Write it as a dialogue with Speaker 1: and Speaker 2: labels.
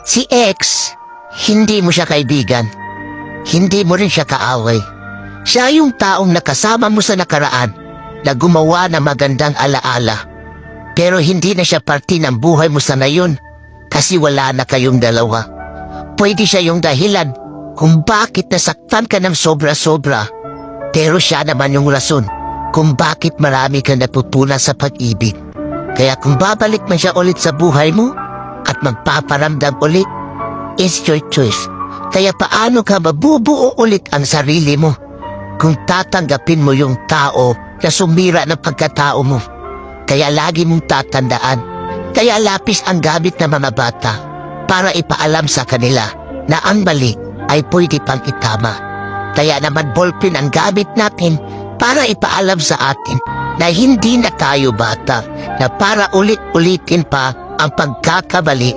Speaker 1: Si X, hindi mo siya kaibigan. Hindi mo rin siya kaaway. Siya yung taong nakasama mo sa nakaraan na gumawa ng magandang alaala. Pero hindi na siya parte ng buhay mo sa ngayon kasi wala na kayong dalawa. Pwede siya yung dahilan kung bakit nasaktan ka ng sobra-sobra. Pero siya naman yung rason kung bakit marami ka natutunan sa pag-ibig. Kaya kung babalik man siya ulit sa buhay mo at magpaparamdam ulit, it's your choice. Kaya paano ka mabubuo ulit ang sarili mo kung tatanggapin mo yung tao na sumira ng pagkatao mo? Kaya lagi mong tatandaan, kaya lapis ang gamit ng mga bata para ipaalam sa kanila na ang mali ay pwede pang itama. Kaya naman ballpen ang gamit natin para ipaalam sa atin na hindi na tayo bata, na para ulit-ulitin pa ang pagkakamali